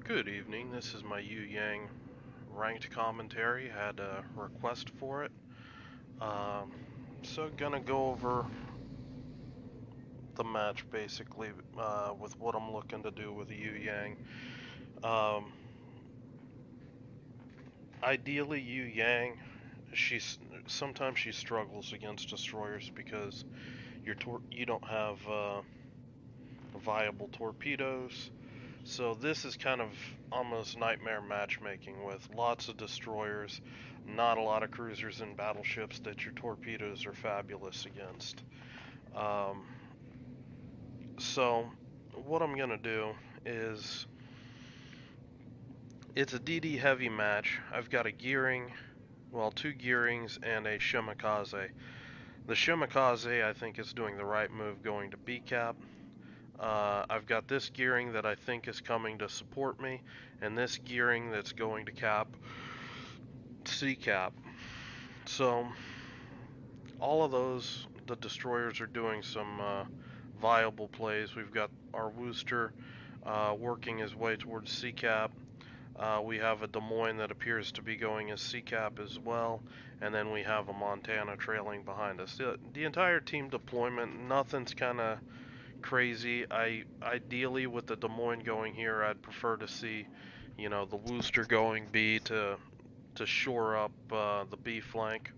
Good evening, this is my Yu Yang ranked commentary. Had a request for it. Um, so gonna go over the match basically with what I'm looking to do with Yu Yang. Um, Ideally, Yu Yang, sometimes she struggles against destroyers because you don't have viable torpedoes. So this is kind of almost nightmare matchmaking with lots of destroyers, not a lot of cruisers and battleships that your torpedoes are fabulous against. Um, so what I'm gonna do is it's a DD heavy match. I've got a gearing, well, two gearings and a shimakaze. The shimakaze I think is doing the right move going to B cap. I've got this gearing that I think is coming to support me, and this gearing that's going to cap C cap. So all of those, the destroyers are doing some viable plays. We've got our Wooster working his way towards C cap. We have a Des Moines that appears to be going as C cap as well, and then we have a Montana trailing behind us. The entire team deployment, nothing's kind of crazy. Ideally with the Des Moines going here, I'd prefer to see, the Wooster going B to shore up the B flank.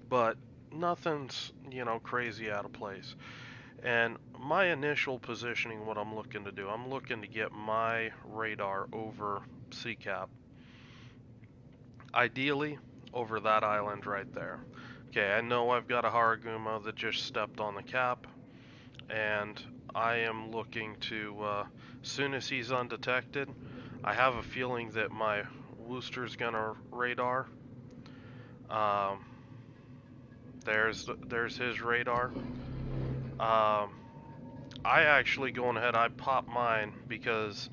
But nothing's, crazy out of place. And my initial positioning, what I'm looking to do, I'm looking to get my radar over C cap. Ideally over that island right there. Okay, I know I've got a Haragumo that just stepped on the cap, and I am looking to, as soon as he's undetected, I have a feeling that my Wooster's gonna radar. Um, there's his radar. I actually going ahead, I popped mine because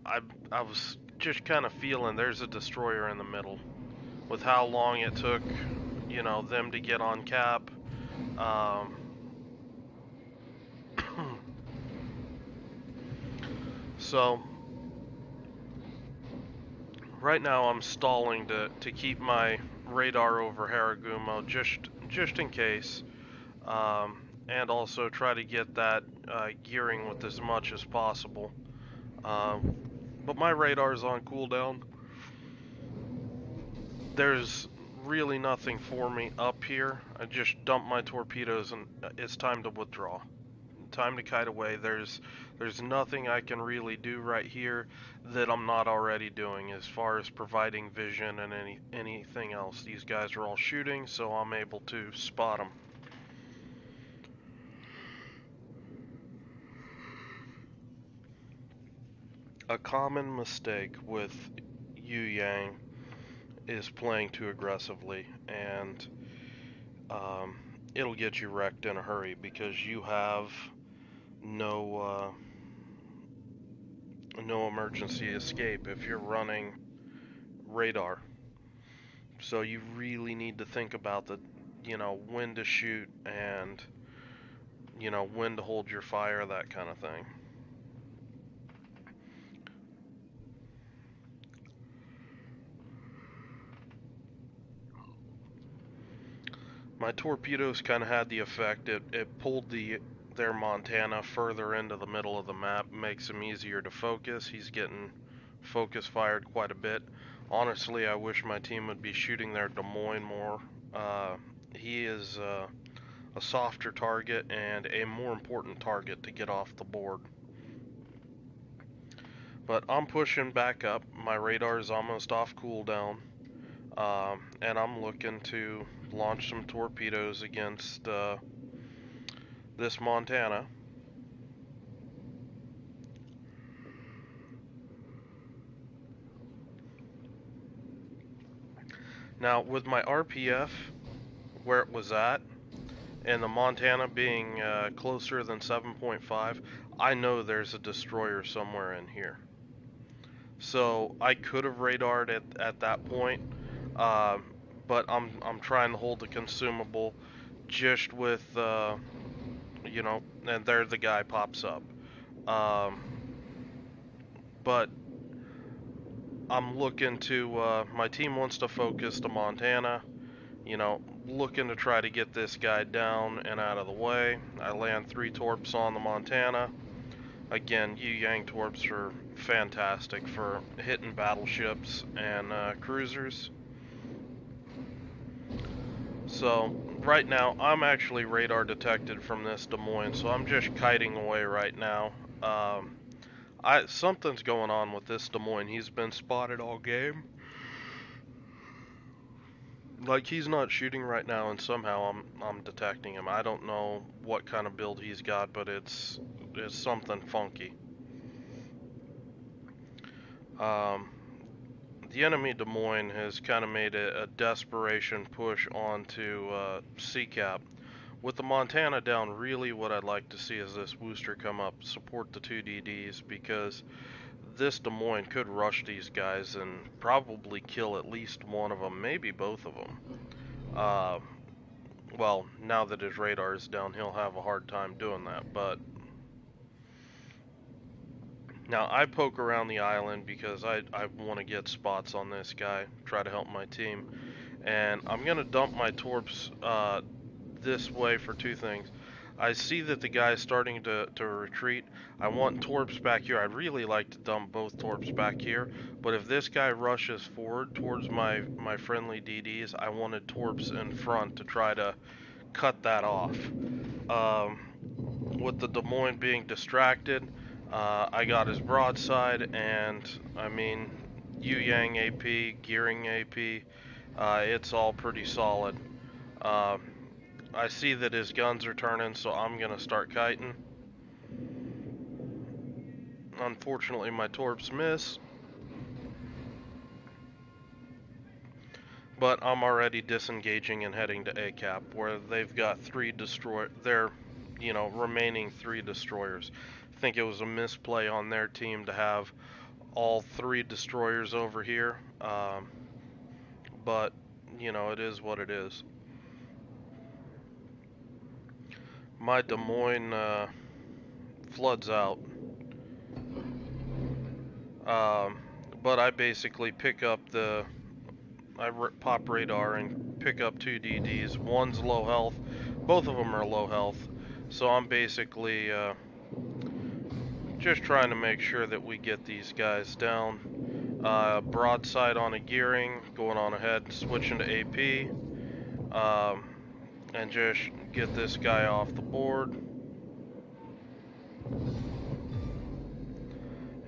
I was just kind of feeling there's a destroyer in the middle. With how long it took, them to get on cap. Um, so right now I'm stalling to keep my radar over Haragumo just in case, and also try to get that gearing with as much as possible. But my radar is on cooldown. There's really nothing for me up here. I just dumped my torpedoes and it's time to withdraw. Time to kite away. There's nothing I can really do right here that I'm not already doing as far as providing vision and anything else. These guys are all shooting, so I'm able to spot them. A common mistake with Yu Yang is playing too aggressively, and it'll get you wrecked in a hurry because you have no no emergency escape if you're running radar. So you really need to think about when to shoot and, when to hold your fire, that kind of thing. My torpedoes kind of had the effect, it pulled their Montana further into the middle of the map, makes him easier to focus. He's getting focus fired quite a bit. Honestly, I wish my team would be shooting their Des Moines more. He is a softer target and a more important target to get off the board. But I'm pushing back up. My radar is almost off cooldown. And I'm looking to launch some torpedoes against this Montana. Now, with my RPF where it was at, and the Montana being closer than 7.5, I know there's a destroyer somewhere in here. So I could have radared at that point, but I'm trying to hold the consumable just with and there the guy pops up. but I'm looking to, my team wants to focus to Montana, you know, looking to try to get this guy down and out of the way. I land 3 torps on the Montana. Again, Yu Yang torps are fantastic for hitting battleships and cruisers. So right now, I'm actually radar detected from this Des Moines, so I'm just kiting away right now. Something's going on with this Des Moines. He's been spotted all game. Like he's not shooting right now, and somehow I'm detecting him. I don't know what kind of build he's got, but it's something funky. Um, the enemy Des Moines has kind of made a desperation push onto CCAP. With the Montana down, really what I'd like to see is this Wooster come up, support the 2 DDs, because this Des Moines could rush these guys and probably kill at least one of them, maybe both of them. Well, now that his radar is down, he'll have a hard time doing that, but now I poke around the island because I want to get spots on this guy, try to help my team, and I'm going to dump my torps this way for 2 things. I see that the guy's starting to retreat. I want torps back here. I'd really like to dump both torps back here, but if this guy rushes forward towards my friendly DDs, I wanted torps in front to try to cut that off. With the Des Moines being distracted, I got his broadside, and I mean, Yu Yang AP, Gearing AP, it's all pretty solid. Uh, I see that his guns are turning, so I'm gonna start kiting. Unfortunately, my torps miss, but I'm already disengaging and heading to ACAP, where they've got 3 their, remaining 3 destroyers. I think it was a misplay on their team to have all 3 destroyers over here, but it is what it is. My Des Moines floods out, um, but I basically pick up pop radar and pick up 2 DDs. One's low health, both of them are low health, so I'm basically just trying to make sure that we get these guys down. Broadside on a gearing, going on ahead, switching to AP, and just get this guy off the board.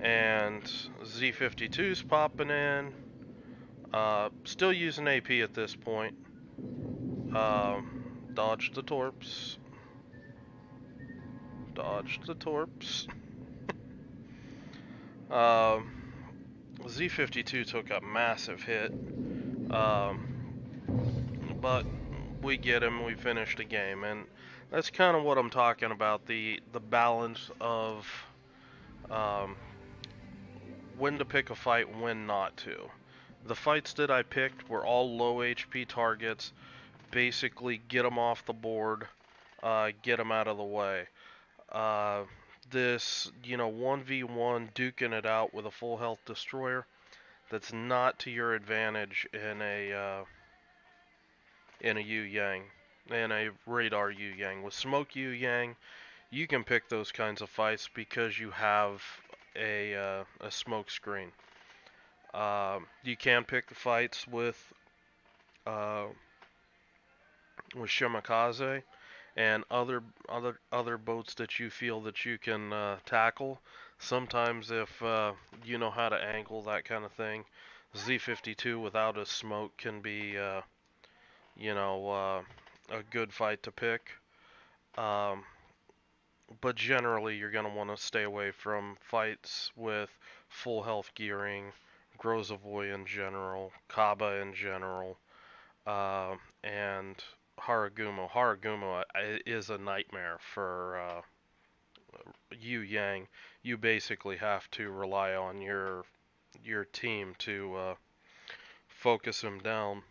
And Z52's popping in. Still using AP at this point. Dodge the torps. Dodge the torps. Z52 took a massive hit. But we get him, we finished the game, and that's kind of what I'm talking about, the balance of when to pick a fight, when not to. The fights that I picked were all low HP targets, basically get them off the board, get them out of the way. This, 1v1 duking it out with a full health destroyer, that's not to your advantage in a Yu Yang, in a radar Yu Yang. With smoke Yu Yang, you can pick those kinds of fights because you have a smoke screen. You can pick the fights with Shimakaze and other boats that you feel that you can tackle. Sometimes if you know how to angle that kind of thing, Z52 without a smoke can be a good fight to pick. But generally you're going to want to stay away from fights with full health gearing, Grozavoy in general, Kaba in general, and Haragumo. Haragumo is a nightmare for Yu Yang. You basically have to rely on your team to focus him down.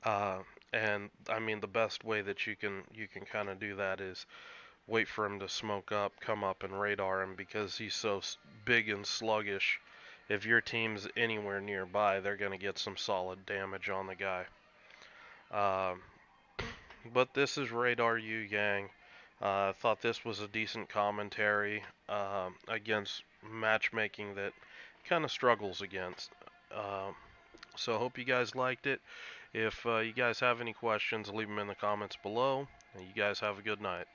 And I mean the best way that you can kind of do that is wait for him to smoke up, come up and radar him because he's so big and sluggish. If your team's anywhere nearby, they're going to get some solid damage on the guy. Um, but this is Radar Yu Yang. I thought this was a decent commentary against matchmaking that kind of struggles against. So hope you guys liked it. If you guys have any questions, leave them in the comments below. And you guys have a good night.